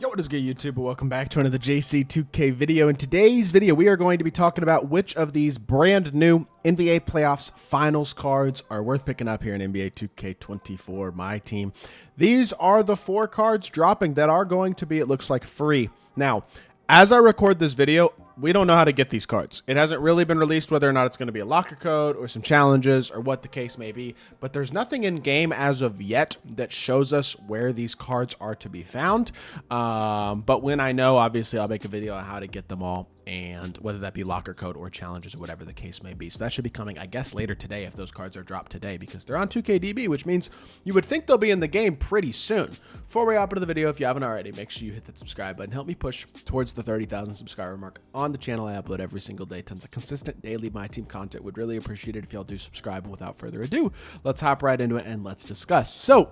Yo, what is good, YouTube? Welcome back to another JC2K video. In today's video, we are going to be talking about which of these brand new NBA Playoffs Finals cards are worth picking up here in NBA 2K24 MyTEAM. These are the 4 cards dropping that are going to be, it looks like, free. Now, as I record this video, we don't know how to get these cards. It hasn't really been released whether or not it's going to be a locker code or some challenges or what the case may be, but there's nothing in game as of yet that shows us where these cards are to be found. But when I know, obviously I'll make a video on how to get them all, and whether that be locker code or challenges or whatever the case may be. So that should be coming, I guess, later today if those cards are dropped today, because they're on 2KDB, which means you would think they'll be in the game pretty soon. Before we hop into the video, if you haven't already, make sure you hit that subscribe button. Help me push towards the 30,000 subscriber mark on the channel. I upload every single day, tons of consistent daily MyTEAM content. Would really appreciate it if y'all do subscribe. And without further ado, let's hop right into it and let's discuss. So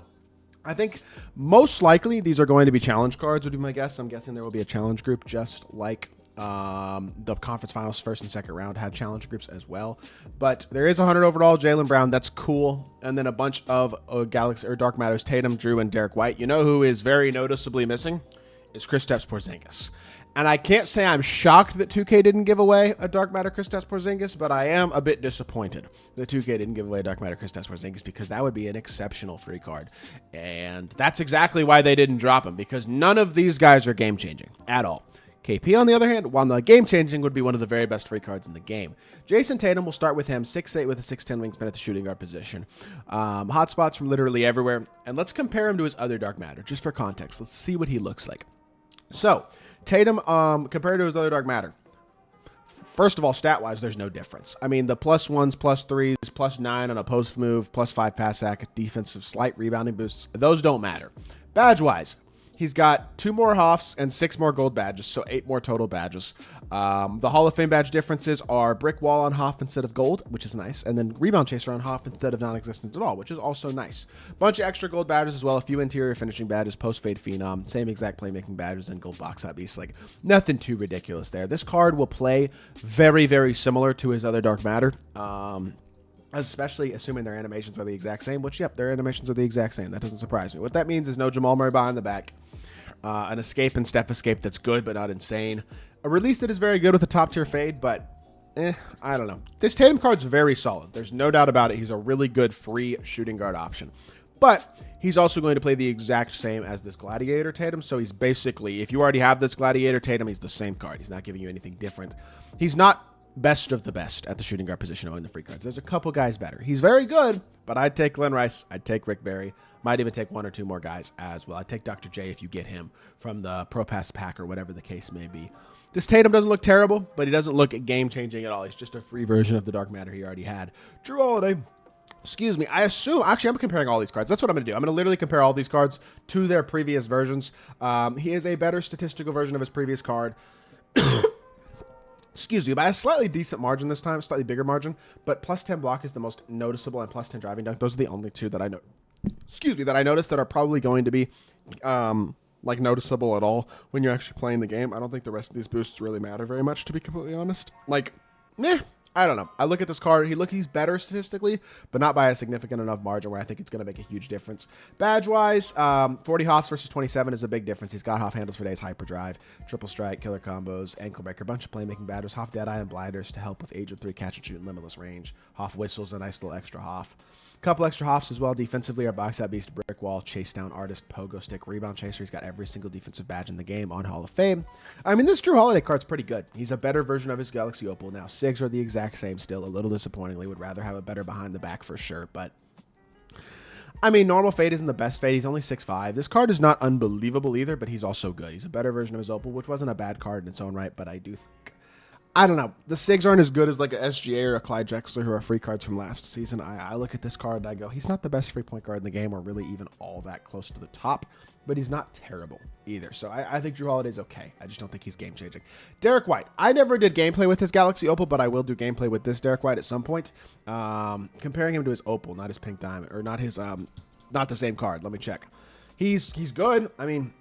I think most likely these are going to be challenge cards would be my guess. I'm guessing there will be a challenge group, just like the conference finals first and second round had challenge groups as well. But there is 100 overall Jaylen Brown, that's cool, and then a bunch of Galaxy or Dark Matters, Tatum, Drew, and Derrick White. You know who is very noticeably missing is Kristaps Porzingis. And I can't say I'm shocked that 2K didn't give away a Dark Matter Kristaps Porzingis, but I am a bit disappointed that 2K didn't give away a Dark Matter Kristaps Porzingis, because that would be an exceptional free card. And that's exactly why they didn't drop him, because none of these guys are game-changing at all. KP, on the other hand, while not game-changing, would be one of the very best free cards in the game. Jason Tatum, will start with him, 6'8" with a 6'10" wingspan at the shooting guard position. Hotspots from literally everywhere. And let's compare him to his other Dark Matter, just for context. Let's see what he looks like. So, Tatum, compared to his other Dark Matter, first of all, stat-wise, there's no difference. I mean, the +1s, +3s, +9 on a post move, +5 pass act, defensive, slight rebounding boosts, those don't matter. Badge-wise, he's got 2 more Hoffs and 6 more gold badges, so 8 more total badges. The Hall of Fame badge differences are Brick Wall on Hoff instead of gold, which is nice, and then Rebound Chaser on Hoff instead of non-existent at all, which is also nice. Bunch of extra gold badges as well, a few interior finishing badges, post-fade Phenom, same exact playmaking badges, and gold box out beast. Like, nothing too ridiculous there. This card will play very, very similar to his other Dark Matter. Especially assuming their animations are the exact same, which, yep, their animations are the exact same. That doesn't surprise me. What that means is no Jamal Murray behind the back, an escape and Steph escape that's good but not insane, a release that is very good with a top-tier fade, but I don't know. This Tatum card's very solid. There's no doubt about it. He's a really good free shooting guard option. But he's also going to play the exact same as this Gladiator Tatum, so he's basically, if you already have this Gladiator Tatum, he's the same card. He's not giving you anything different. He's not best of the best at the shooting guard position owning the free cards. There's a couple guys better. He's very good, but I'd take Glenn Rice. I'd take Rick Barry. Might even take 1 or 2 more guys as well. I'd take Dr. J if you get him from the Pro Pass pack or whatever the case may be. This Tatum doesn't look terrible, but he doesn't look game-changing at all. He's just a free version of the Dark Matter he already had. Drew Holiday, excuse me, I assume, actually, I'm comparing all these cards. That's what I'm going to do. I'm going to literally compare all these cards to their previous versions. He is a better statistical version of his previous card. Excuse me, by a slightly decent margin this time, slightly bigger margin, but +10 block is the most noticeable, and +10 driving dunk. Those are the only 2 that I know. Excuse me, that I noticed that are probably going to be like noticeable at all when you're actually playing the game. I don't think the rest of these boosts really matter very much, to be completely honest. Like, I don't know. I look at this card. He's better statistically, but not by a significant enough margin where I think it's going to make a huge difference. Badge-wise, 40 Hoffs versus 27 is a big difference. He's got Hoff handles for days, hyperdrive, triple strike, killer combos, ankle breaker, bunch of playmaking badges, Hoff Deadeye and blinders to help with Agent 3 catch and shoot and limitless range. Hoff whistles, a nice little extra Hoff. Couple extra Hoffs as well. Defensively, our box out beast, brick wall, chase down artist, pogo stick, rebound chaser. He's got every single defensive badge in the game on Hall of Fame. I mean, this Drew Holiday card's pretty good. He's a better version of his Galaxy Opal. Now, SIGs are the exact same still, a little disappointingly. Would rather have a better behind the back for sure, but I mean, normal fade isn't the best fade. He's only 6'5". This card is not unbelievable either, but he's also good. He's a better version of his Opal, which wasn't a bad card in its own right, but I do think, I don't know. The SIGs aren't as good as like a SGA or a Clyde Drexler, who are free cards from last season. I look at this card and I go, he's not the best free point guard in the game, or really even all that close to the top, but he's not terrible either. So I think Drew Holiday's okay. I just don't think he's game-changing. Derrick White. I never did gameplay with his Galaxy Opal, but I will do gameplay with this Derrick White at some point. Comparing him to his Opal, not his Pink Diamond, or not his, not the same card. Let me check. He's good. I mean,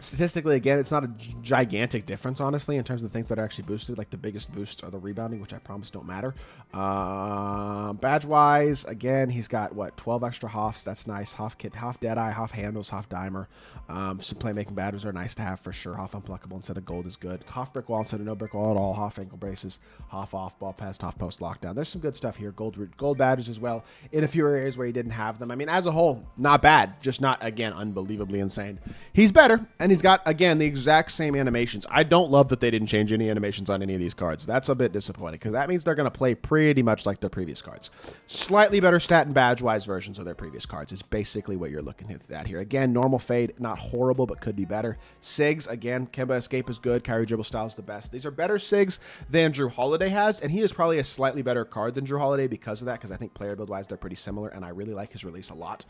Statistically, again, it's not a gigantic difference, honestly, in terms of the things that are actually boosted. Like the biggest boosts are the rebounding, which I promise don't matter. Badge-wise, again, he's got, what, 12 extra Hoffs. That's nice. Hoff kit, Hoff Deadeye, Hoff Handles, Hoff Dimer. Some playmaking badges are nice to have for sure. Hoff Unpluckable instead of Gold is good. Hoff Brick Wall instead of no Brick Wall at all. Hoff Ankle Braces, Hoff Off, Ball Pass, Hoff Post Lockdown. There's some good stuff here. Gold badges as well in a few areas where he didn't have them. I mean, as a whole, not bad. Just not, again, unbelievably insane. He's better, and he's got, again, the exact same animations. I don't love that they didn't change any animations on any of these cards. That's a bit disappointing because that means they're going to play pretty much like their previous cards. Slightly better stat and badge-wise versions of their previous cards is basically what you're looking at here. Again, normal fade, not horrible, but could be better. Sigs, again, Kemba Escape is good. Kyrie Dribble Style is the best. These are better Sigs than Drew Holiday has, and he is probably a slightly better card than Drew Holiday because of that, because I think player build-wise, they're pretty similar, and I really like his release a lot.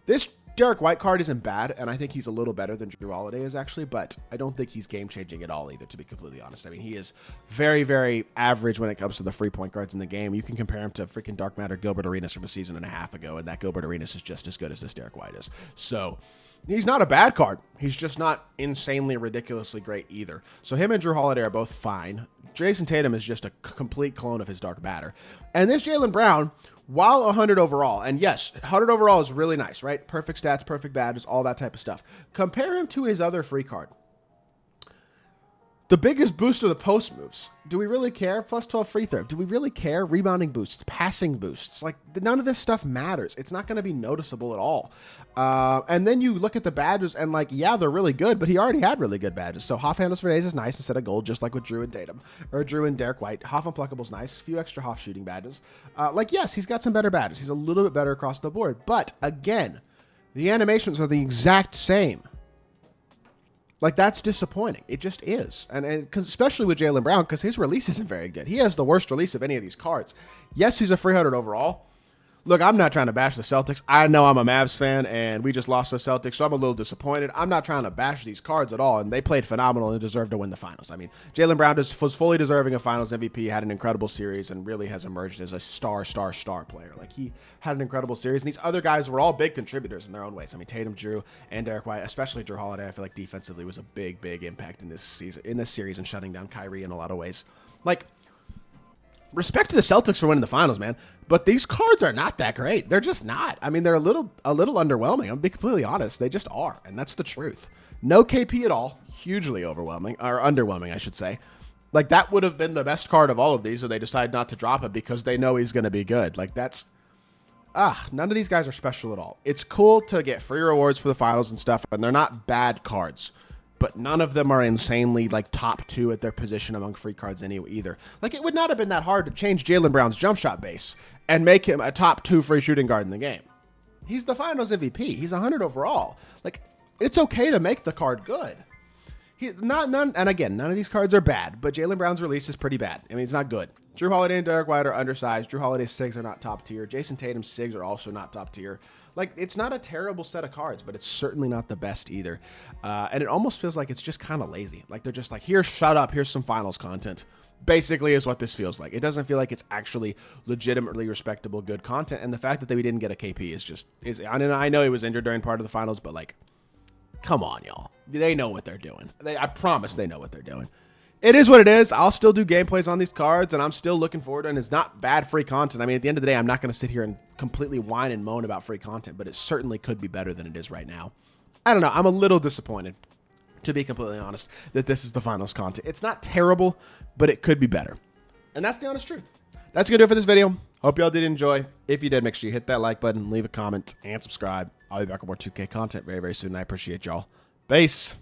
This Derrick White card isn't bad, and I think he's a little better than Drew Holiday is actually, but I don't think he's game-changing at all either, to be completely honest. I mean, he is very, very average when it comes to the free point guards in the game. You can compare him to freaking Dark Matter Gilbert Arenas from a season and a half ago, and that Gilbert Arenas is just as good as this Derrick White is. So he's not a bad card. He's just not insanely, ridiculously great either. So him and Drew Holiday are both fine. Jason Tatum is just a complete clone of his Dark Matter. And this Jaylen Brown, while 100 overall, and yes, 100 overall is really nice, right? Perfect stats, perfect badges, all that type of stuff. Compare him to his other free card. The biggest boost are the post moves. Do we really care? Plus 12 free throw. Do we really care? Rebounding boosts, passing boosts. Like, none of this stuff matters. It's not going to be noticeable at all. And then you look at the badges and, like, yeah, they're really good, but he already had really good badges. So Hoff Handles for days is nice instead of Gold, just like with Drew and Tatum. Or Drew and Derrick White. Hoff Unpluckable is nice. A few extra Hoff shooting badges. Like, yes, he's got some better badges. He's a little bit better across the board. But, again, the animations are the exact same. Like, that's disappointing. It just is. And cause especially with Jaylen Brown, because his release isn't very good. He has the worst release of any of these cards. Yes, he's a 300 overall. Look, I'm not trying to bash the Celtics. I know I'm a Mavs fan, and we just lost the Celtics, so I'm a little disappointed. I'm not trying to bash these cards at all, and they played phenomenal and deserved to win the finals. I mean, Jaylen Brown was fully deserving of finals MVP, had an incredible series, and really has emerged as a star player. Like, he had an incredible series, and these other guys were all big contributors in their own ways. I mean, Tatum, Drew, and Derrick White, especially Drew Holiday, I feel like defensively was a big, big impact in this series and shutting down Kyrie in a lot of ways. Like, respect to the Celtics for winning the finals, man. But these cards are not that great. They're just not. I mean, they're a little underwhelming. I'm gonna be completely honest. They just are, and that's the truth. No KP at all. Hugely overwhelming, or underwhelming, I should say. Like, that would have been the best card of all of these, and they decide not to drop it because they know he's gonna be good. Like, that's none of these guys are special at all. It's cool to get free rewards for the finals and stuff, and they're not bad cards. But none of them are insanely, like, top 2 at their position among free cards anyway either. Like, it would not have been that hard to change Jaylen Brown's jump shot base and make him a top 2 free shooting guard in the game. He's the finals MVP. He's 100 overall. Like, it's okay to make the card good. And again, none of these cards are bad, but Jaylen Brown's release is pretty bad. I mean, it's not good. Drew Holiday and Derrick White are undersized. Drew Holiday's Sigs are not top tier. Jason Tatum's Sigs are also not top tier. Like, it's not a terrible set of cards, but it's certainly not the best either. And it almost feels like it's just kind of lazy. Like, they're just like, here, shut up, here's some finals content. Basically is what this feels like. It doesn't feel like it's actually legitimately respectable, good content. And the fact that we didn't get a KP is I know he was injured during part of the finals, but, like, come on, y'all. They know what they're doing. I promise they know what they're doing. It is what it is. I'll still do gameplays on these cards, and I'm still looking forward to it, and it's not bad free content. I mean, at the end of the day, I'm not going to sit here and completely whine and moan about free content, but it certainly could be better than it is right now. I don't know. I'm a little disappointed, to be completely honest, that this is the finals content. It's not terrible, but it could be better. And that's the honest truth. That's going to do it for this video. Hope y'all did enjoy. If you did, make sure you hit that like button, leave a comment, and subscribe. I'll be back with more 2K content very, very soon. I appreciate y'all. Peace.